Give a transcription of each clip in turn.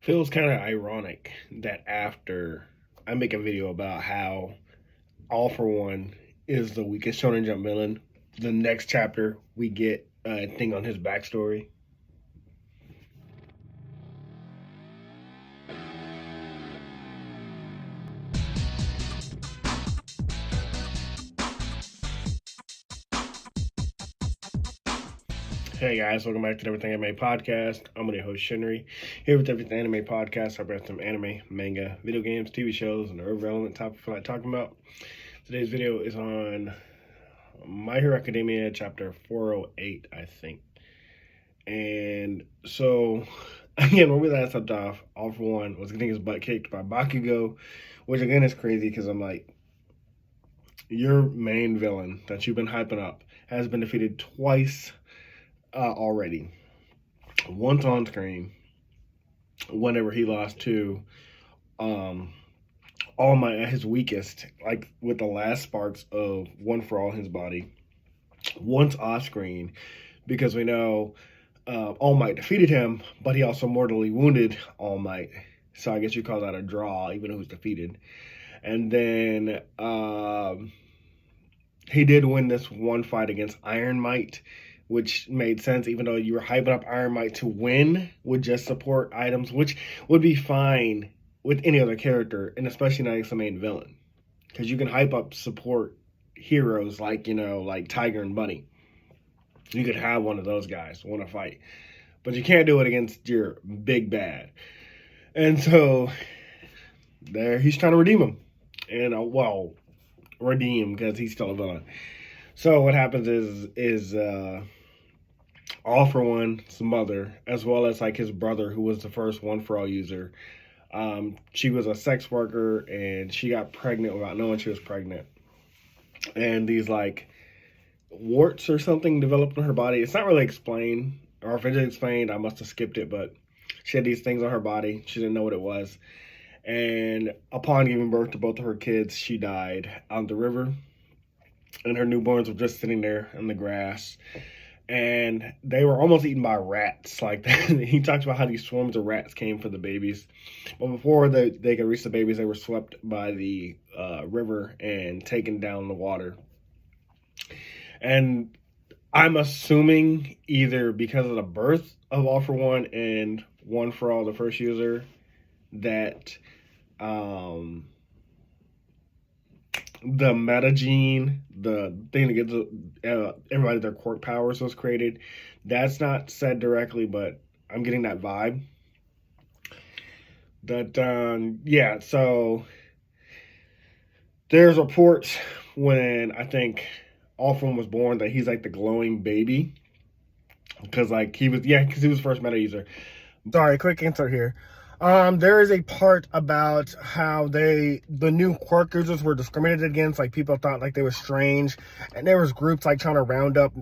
Feels kind of ironic that after I make a video about how All for One is the weakest Shonen Jump villain, the next chapter we get a thing on his backstory. Hey guys, welcome back to the Everything Anime Podcast. I'm your host Shinry, here with Everything Anime Podcast. I bring some anime, manga, video games, TV shows, and the relevant topics I like talking about. Today's video is on My Hero Academia Chapter 408, I think. And so, again, when we last left off, All for One was getting his butt kicked by Bakugo, which again is crazy because I'm like, your main villain that you've been hyping up has been defeated twice already. Once on screen, whenever he lost to All Might at his weakest, like with the last sparks of One for All in his body. Once off screen, because we know All Might defeated him, but he also mortally wounded All Might. So I guess you call that a draw, even though he was defeated. And then he did win this one fight against Iron Might, which made sense, even though you were hyping up Iron Might to win with just support items, which would be fine with any other character, and especially not against the main villain. Because you can hype up support heroes like, like Tiger and Bunny. You could have one of those guys win a fight. But you can't do it against your big bad. And so, there, he's trying to redeem him. And, redeem, because he's still a villain. So what happens is All for One's mother, as well as like his brother, who was the first One for All user. She was a sex worker and she got pregnant without knowing she was pregnant. And these like warts or something developed in her body. It's not really explained, or if it is explained, I must have skipped it, but she had these things on her body. She didn't know what it was. And upon giving birth to both of her kids, she died on the river. And her newborns were just sitting there in the grass. And they were almost eaten by rats. Like he talks about how these swarms of rats came for the babies. But before they could reach the babies, they were swept by the river and taken down the water. And I'm assuming either because of the birth of All for One and One for All, the first user, that the meta gene, the thing that gives everybody their quirk powers, was created. That's not said directly, but I'm getting that vibe. That so there's reports when I think All for One was born that he's like the glowing baby, because like he was the first meta user. Sorry, quick insert here. There is a part about how the new quirk users were discriminated against. Like, people thought like they were strange, and there was groups like trying to round up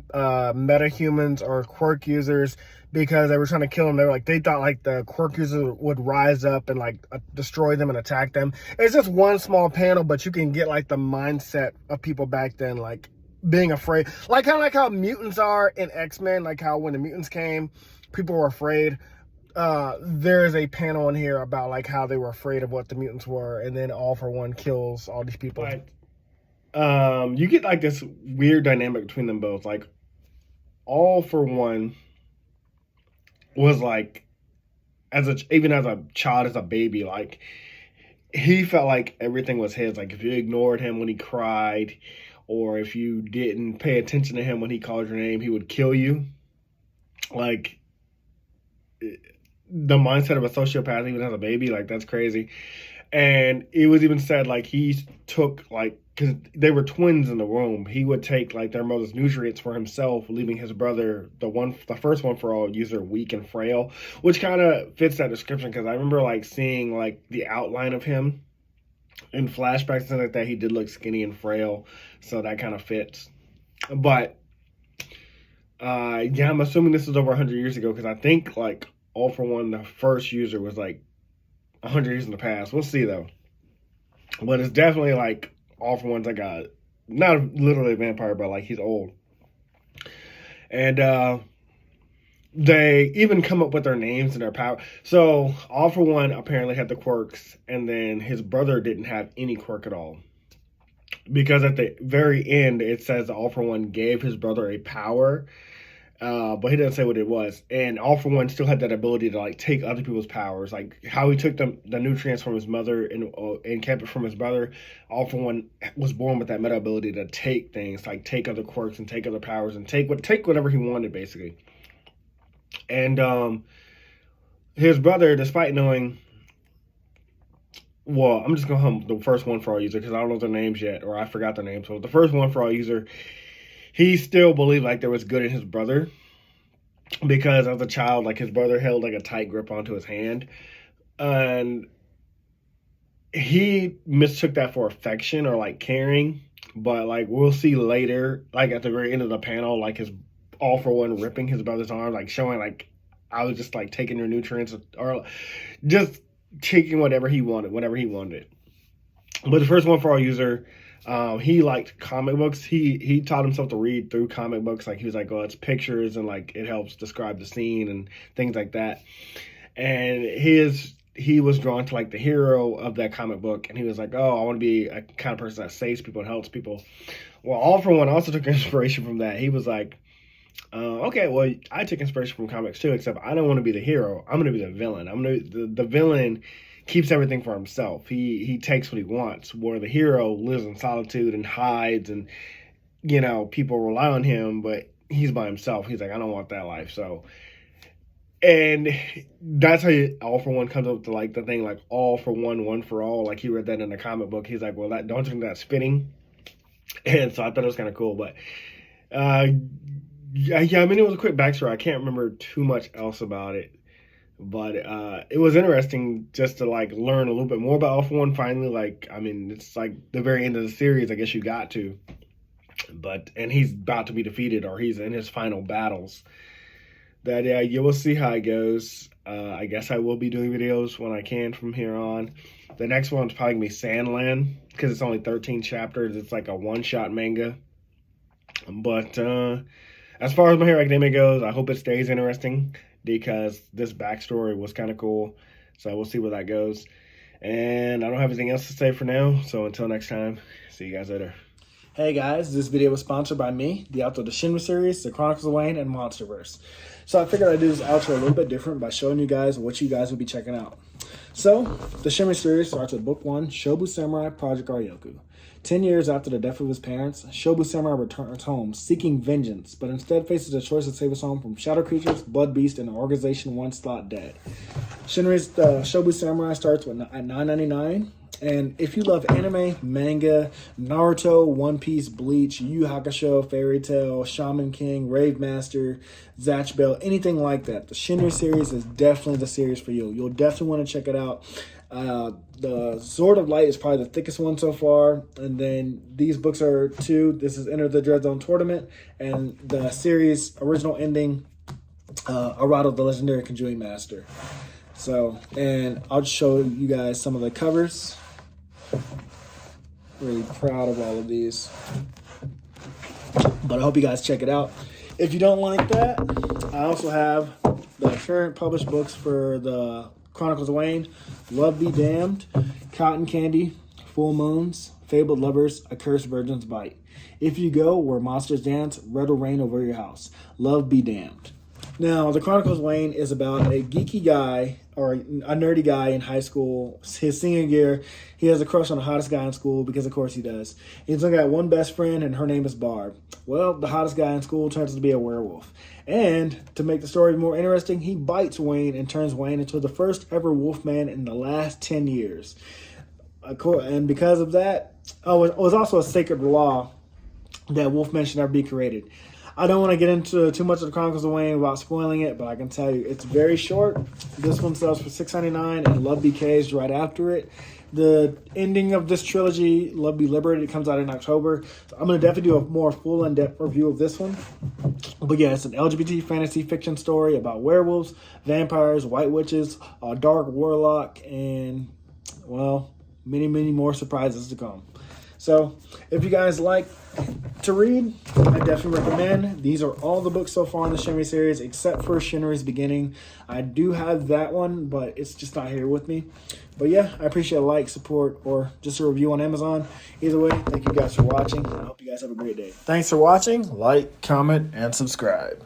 meta humans or quirk users because they were trying to kill them. They thought like the quirk user would rise up and like destroy them and attack them. It's just one small panel, but you can get like the mindset of people back then, like being afraid, like kind of like how mutants are in X-Men, like how when the mutants came, people were afraid. There's a panel in here about like how they were afraid of what the mutants were, and then All for One kills all these people. You get like this weird dynamic between them both. Like, All for One was like, even as a child, as a baby, like he felt like everything was his. Like, if you ignored him when he cried, or if you didn't pay attention to him when he called your name, he would kill you. Like, the mindset of a sociopath even as a baby, like, that's crazy. And it was even said like he took, like, because they were twins in the womb, he would take like their mother's nutrients for himself, leaving his brother, the first One for All user, weak and frail, which kind of fits that description, because I remember like seeing like the outline of him in flashbacks and like that. He did look skinny and frail, so that kind of fits. But I'm assuming this was over 100 years ago, because I think like All for One, the first user, was like 100 years in the past. We'll see though. But it's definitely like All for One's like not literally a vampire, but like he's old. And they even come up with their names and their power. So All For One apparently had the quirks, and then his brother didn't have any quirk at all. Because at the very end, it says All For One gave his brother a power, but he didn't say what it was. And All For One still had that ability to like take other people's powers, like how he took the nutrients from his mother and kept it from his brother. All For One was born with that meta ability to take things, like take other quirks and take other powers and take whatever he wanted, basically. And his brother, despite knowing, well, I'm just going to hum the first one for all user because I don't know their names yet, or I forgot their names. So the first one for all user, he still believed like there was good in his brother because as a child, like his brother held like a tight grip onto his hand, and he mistook that for affection or like caring. But like we'll see later, like at the very end of the panel, like his All For One ripping his brother's arm, like showing like I was just like taking your nutrients or just taking whatever he wanted. But the first one for our user, he liked comic books. He taught himself to read through comic books. Like he was like, oh, it's pictures and like it helps describe the scene and things like that. And he was drawn to like the hero of that comic book, and he was like, oh, I want to be a kind of person that saves people and helps people. Well, All For One also took inspiration from that. He was like, okay, well, I took inspiration from comics too, except I don't want to be the hero. I'm going to be the villain. The villain keeps everything for himself. He takes what he wants, where the hero lives in solitude and hides, and people rely on him, but he's by himself. He's like, I don't want that life. So, and that's how All For One comes up to like the thing like all for one, one for all. Like he read that in a comic book. He's like, well, don't you think that's fitting? And so I thought it was kind of cool, but yeah, I mean, it was a quick backstory. I can't remember too much else about it, but it was interesting just to like learn a little bit more about All For One. Finally, like, I mean, it's like the very end of the series. I guess you got to, and he's about to be defeated, or he's in his final battles. That you will see how it goes. I guess I will be doing videos when I can from here on. The next one's probably gonna be Sandland because it's only 13 chapters. It's like a one-shot manga, but. As far as My Hero Academia goes, I hope it stays interesting because this backstory was kind of cool. So we'll see where that goes. And I don't have anything else to say for now. So until next time, see you guys later. Hey guys, this video was sponsored by me, the author of the Shinry series, the Chronicles of Wayne, and Monsterverse. So I figured I'd do this outro a little bit different by showing you guys what you guys will be checking out. So, the Shinry series starts with Book 1, Shobu Samurai Project Aryoku. 10 years after the death of his parents, Shobu Samurai returns home seeking vengeance, but instead faces the choice to save his home from shadow creatures, blood beasts, and an organization once thought dead. Shinry's Shobu Samurai starts at $9.99. And if you love anime, manga, Naruto, One Piece, Bleach, Yu Yu Hakusho, Fairy Tail, Shaman King, Rave Master, Zatch Bell, anything like that, the Shinry series is definitely the series for you. You'll definitely want to check it out. The Sword of Light is probably the thickest one so far. And then these books are two. This is Enter the Dread Zone Tournament. And the series original ending, Arado, the Legendary Conjuring Master. So, and I'll just show you guys some of the covers. Really proud of all of these. But I hope you guys check it out. If you don't like that, I also have the current published books for the Chronicles of Wayne, Love Be Damned, Cotton Candy, Full Moons, Fabled Lovers, A Cursed Virgin's Bite. If You Go Where Monsters Dance, Red Will Rain Over Your House. Love Be Damned. Now, the Chronicles of Wayne is about a geeky guy, or a nerdy guy in high school. His senior year, he has a crush on the hottest guy in school, because of course he does. He's only got one best friend, and her name is Barb. Well, the hottest guy in school turns out to be a werewolf. And to make the story more interesting, he bites Wayne and turns Wayne into the first ever wolfman in the last 10 years. And because of that, it was also a sacred law that wolfmen should never be created. I don't want to get into too much of the Chronicles of Wayne without spoiling it, but I can tell you it's very short. This one sells for $6.99, and Love Be Caged right after it. The ending of this trilogy, Love Be Liberated, comes out in October. So I'm going to definitely do a more full in-depth review of this one. But yeah, it's an LGBT fantasy fiction story about werewolves, vampires, white witches, a dark warlock, and, well, many, many more surprises to come. So if you guys like to read, I definitely recommend. These are all the books so far in the Shinry series, except for Shinry's Beginning. I do have that one, but it's just not here with me. But yeah, I appreciate a like, support, or just a review on Amazon. Either way, thank you guys for watching. I hope you guys have a great day. Thanks for watching. Like, comment, and subscribe.